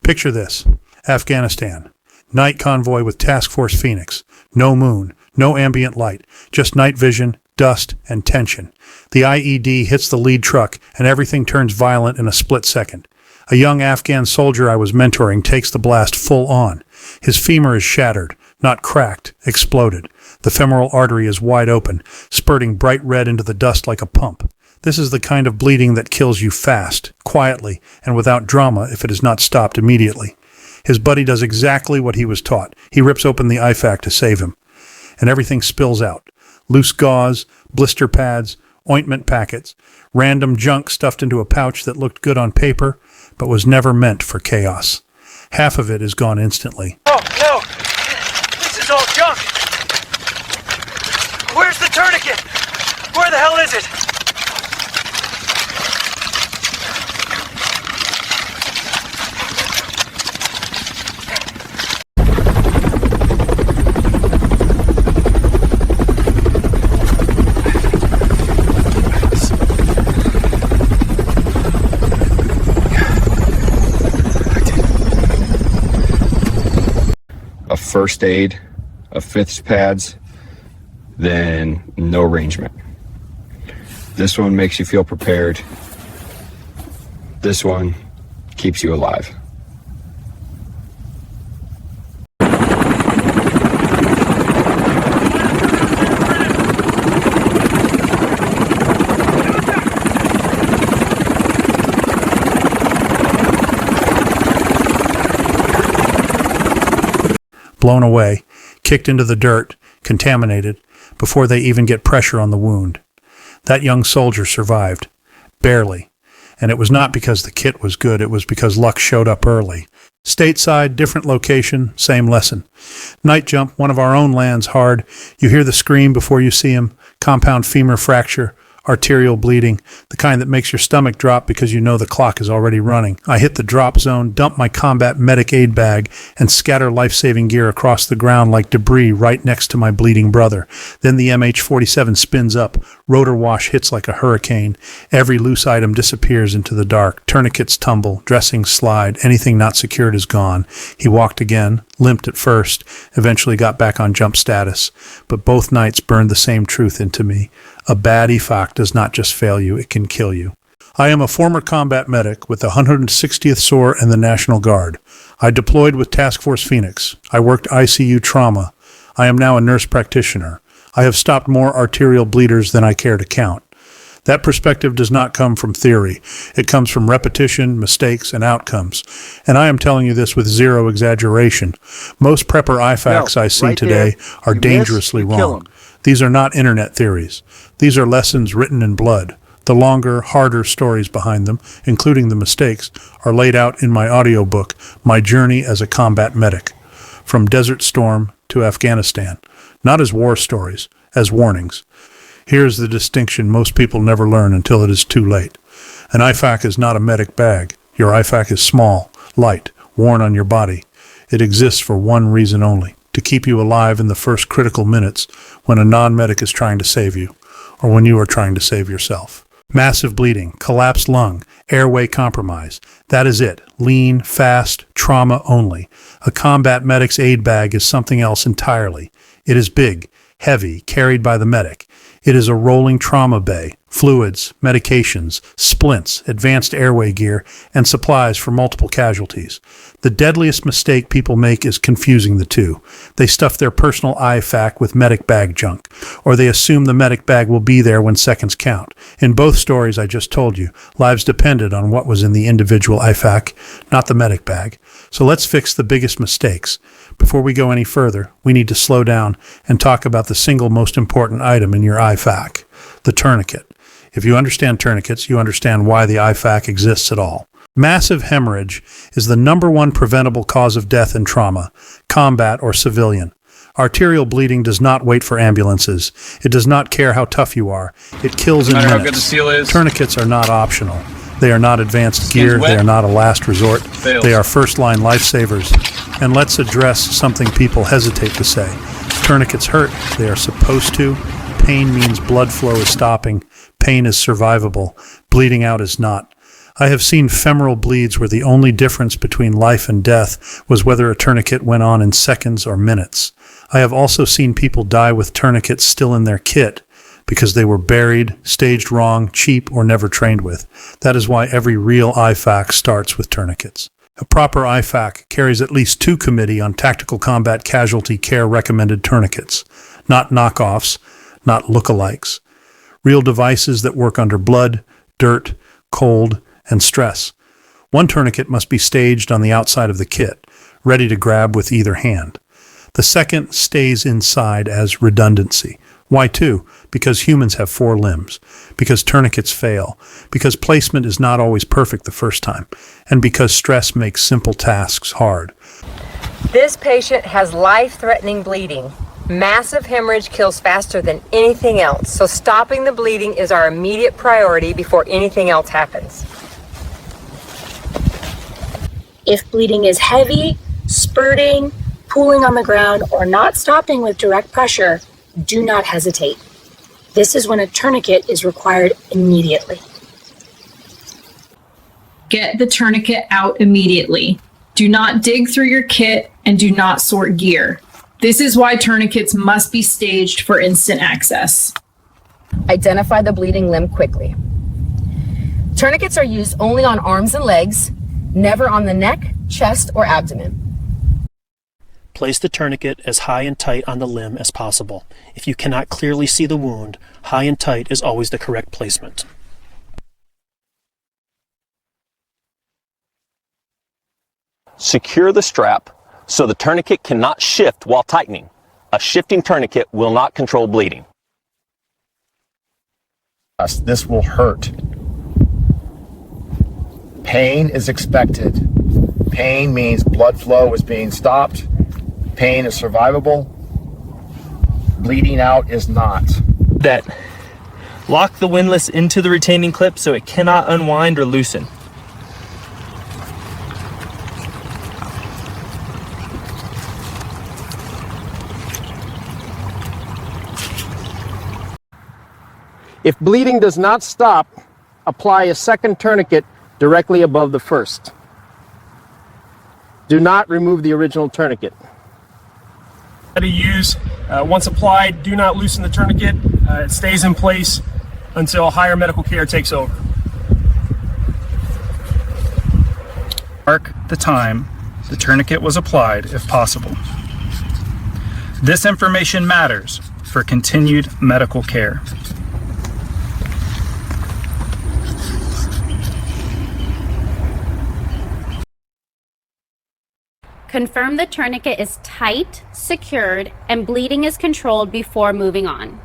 Picture this. Afghanistan. Night convoy with Task Force Phoenix. No moon, no ambient light, just night vision, dust, and tension. The IED hits the lead truck, and everything turns violent in a split second. A young Afghan soldier I was mentoring takes the blast full on. His femur is shattered, not cracked, exploded. The femoral artery is wide open, spurting bright red into the dust like a pump. This is the kind of bleeding that kills you fast, quietly, and without drama if it is not stopped immediately. His buddy does exactly what he was taught. He rips open the IFAK to save him. And everything spills out. Loose gauze, blister pads, ointment packets, random junk stuffed into a pouch that looked good on paper, but was never meant for chaos. Half of it is gone instantly. Oh, no! This is all junk! Where's the tourniquet? Where the hell is it? First aid, a fifth pads, then no arrangement. This one makes you feel prepared. This one keeps you alive. Blown away, kicked into the dirt, contaminated, before they even get pressure on the wound. That young soldier survived. Barely. And it was not because the kit was good, it was because luck showed up early. Stateside, different location, same lesson. Night jump, one of our own lands hard. You hear the scream before you see him. Compound femur fracture. Arterial bleeding, the kind that makes your stomach drop because you know the clock is already running. I hit the drop zone, dump my combat medic aid bag, and scatter life-saving gear across the ground like debris right next to my bleeding brother. Then the MH-47 spins up. Rotor wash hits like a hurricane. Every loose item disappears into the dark. Tourniquets tumble, dressings slide, anything not secured is gone. He walked again, limped at first, eventually got back on jump status. But both nights burned the same truth into me. A bad IFAK does not just fail you, it can kill you. I am a former combat medic with the 160th SOAR and the National Guard. I deployed with Task Force Phoenix. I worked ICU trauma. I am now a nurse practitioner. I have stopped more arterial bleeders than I care to count. That perspective does not come from theory. It comes from repetition, mistakes, and outcomes. And I am telling you this with zero exaggeration. Most prepper IFAKs I see today are dangerously wrong. These are not internet theories. These are lessons written in blood. The longer, harder stories behind them, including the mistakes, are laid out in my audiobook, My Journey as a Combat Medic. From Desert Storm to Afghanistan. Not as war stories, as warnings. Here's the distinction most people never learn until it is too late. An IFAK is not a medic bag. Your IFAK is small, light, worn on your body. It exists for one reason only. To keep you alive in the first critical minutes when a non-medic is trying to save you, or when you are trying to save yourself. Massive bleeding, collapsed lung, airway compromise. That is it. Lean, fast, trauma only. A combat medic's aid bag is something else entirely. It is big, heavy, carried by the medic. It is a rolling trauma bay, fluids, medications, splints, advanced airway gear, and supplies for multiple casualties. The deadliest mistake people make is confusing the two. They stuff their personal IFAK with medic bag junk, or they assume the medic bag will be there when seconds count. In both stories I just told you, lives depended on what was in the individual IFAK, not the medic bag. So let's fix the biggest mistakes. Before we go any further, we need to slow down and talk about the single most important item in your IFAK, the tourniquet. If you understand tourniquets, you understand why the IFAK exists at all. Massive hemorrhage is the #1 preventable cause of death in trauma, combat or civilian. Arterial bleeding does not wait for ambulances. It does not care how tough you are. It kills in minutes. How good the seal is. Tourniquets are not optional. They are not advanced gear. They are not a last resort. They are first-line lifesavers. And let's address something people hesitate to say. Tourniquets hurt. They are supposed to. Pain means blood flow is stopping. Pain is survivable. Bleeding out is not. I have seen femoral bleeds where the only difference between life and death was whether a tourniquet went on in seconds or minutes. I have also seen people die with tourniquets still in their kit because they were buried, staged wrong, cheap, or never trained with. That is why every real IFAK starts with tourniquets. A proper IFAK carries at least 2 Committee on Tactical Combat Casualty Care recommended tourniquets, not knockoffs, not lookalikes. Real devices that work under blood, dirt, cold, and stress. One tourniquet must be staged on the outside of the kit, ready to grab with either hand. The second stays inside as redundancy. Why 2? Because humans have 4 limbs, because tourniquets fail, because placement is not always perfect the first time, and because stress makes simple tasks hard. This patient has life-threatening bleeding. Massive hemorrhage kills faster than anything else, so stopping the bleeding is our immediate priority before anything else happens. If bleeding is heavy, spurting, pooling on the ground, or not stopping with direct pressure, do not hesitate. This is when a tourniquet is required immediately. Get the tourniquet out immediately. Do not dig through your kit and do not sort gear. This is why tourniquets must be staged for instant access. Identify the bleeding limb quickly. Tourniquets are used only on arms and legs, never on the neck, chest, or abdomen. Place the tourniquet as high and tight on the limb as possible. If you cannot clearly see the wound, high and tight is always the correct placement. Secure the strap so the tourniquet cannot shift while tightening. A shifting tourniquet will not control bleeding. This will hurt. Pain is expected. Pain means blood flow is being stopped. Pain is survivable. Bleeding out is not. That lock the windlass into the retaining clip so it cannot unwind or loosen. If bleeding does not stop, apply a second tourniquet directly above the first. Do not remove the original tourniquet. To use. Once applied, do not loosen the tourniquet. It stays in place until higher medical care takes over. Mark the time the tourniquet was applied if possible. This information matters for continued medical care. Confirm the tourniquet is tight, secured, and bleeding is controlled before moving on.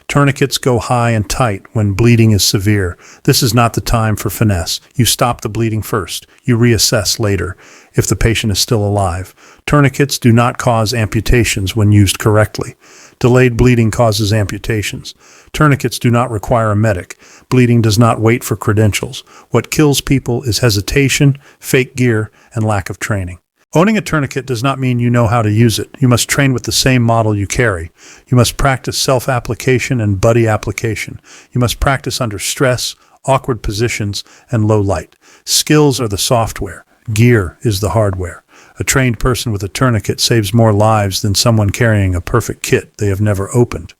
Tourniquets go high and tight when bleeding is severe. This is not the time for finesse. You stop the bleeding first. You reassess later if the patient is still alive. Tourniquets do not cause amputations when used correctly. Delayed bleeding causes amputations. Tourniquets do not require a medic. Bleeding does not wait for credentials. What kills people is hesitation, fake gear, and lack of training. Owning a tourniquet does not mean you know how to use it. You must train with the same model you carry. You must practice self-application and buddy application. You must practice under stress, awkward positions, and low light. Skills are the software. Gear is the hardware. A trained person with a tourniquet saves more lives than someone carrying a perfect kit they have never opened.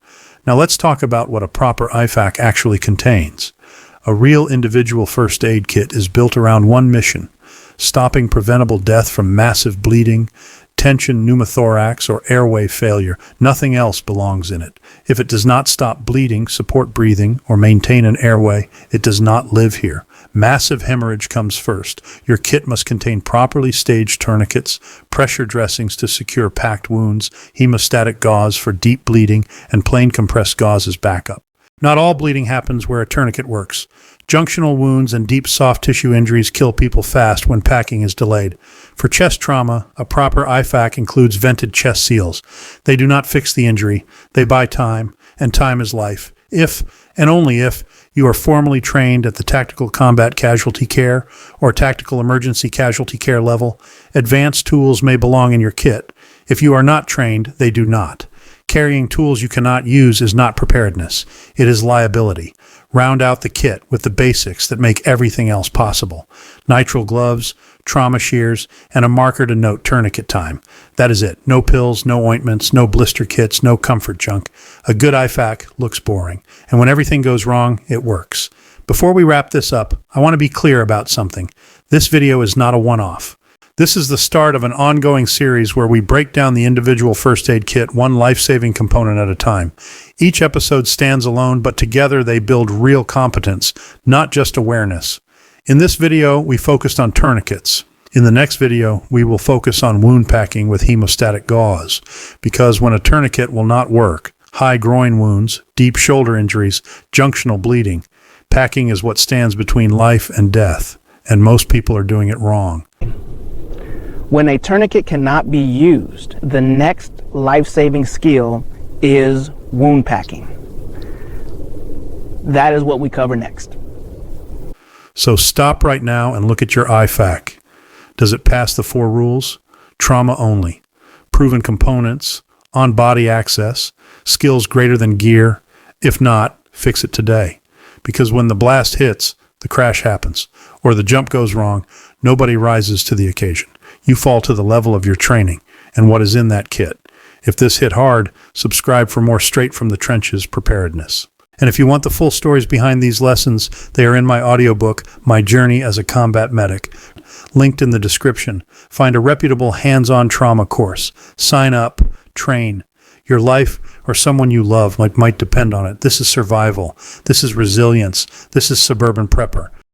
Now let's talk about what a proper IFAK actually contains. A real individual first aid kit is built around one mission: stopping preventable death from massive bleeding, tension pneumothorax, or airway failure. Nothing else belongs in it. If it does not stop bleeding, support breathing, or maintain an airway, it does not live here. Massive hemorrhage comes first. Your kit must contain properly staged tourniquets, pressure dressings to secure packed wounds, hemostatic gauze for deep bleeding, and plain compressed gauze as backup. Not all bleeding happens where a tourniquet works. Junctional wounds and deep soft tissue injuries kill people fast when packing is delayed. For chest trauma, a proper IFAK includes vented chest seals. They do not fix the injury. They buy time, and time is life. If, and only if, you are formally trained at the Tactical Combat Casualty Care or Tactical Emergency Casualty Care level, advanced tools may belong in your kit. If you are not trained, they do not. Carrying tools you cannot use is not preparedness. It is liability. Round out the kit with the basics that make everything else possible. Nitrile gloves, trauma shears, and a marker to note tourniquet time. That is it. No pills, no ointments, no blister kits, no comfort junk. A good IFAK looks boring. And when everything goes wrong, it works. Before we wrap this up, I want to be clear about something. This video is not a one-off. This is the start of an ongoing series where we break down the individual first aid kit one life-saving component at a time. Each episode stands alone, but together they build real competence, not just awareness. In this video, we focused on tourniquets. In the next video, we will focus on wound packing with hemostatic gauze, because when a tourniquet will not work, high groin wounds, deep shoulder injuries, junctional bleeding, packing is what stands between life and death, and most people are doing it wrong. When a tourniquet cannot be used, the next life-saving skill is wound packing. That is what we cover next. So stop right now and look at your IFAK. Does it pass the 4 rules? Trauma only. Proven components, on-body access, skills greater than gear. If not, fix it today. Because when the blast hits, the crash happens, or the jump goes wrong, nobody rises to the occasion. You fall to the level of your training and what is in that kit. If this hit hard, subscribe for more straight from the trenches preparedness. And if you want the full stories behind these lessons, they are in my audiobook, My Journey as a Combat Medic, linked in the description. Find a reputable hands-on trauma course. Sign up, train. Your life or someone you love might depend on it. This is survival. This is resilience. This is Suburban Prepper.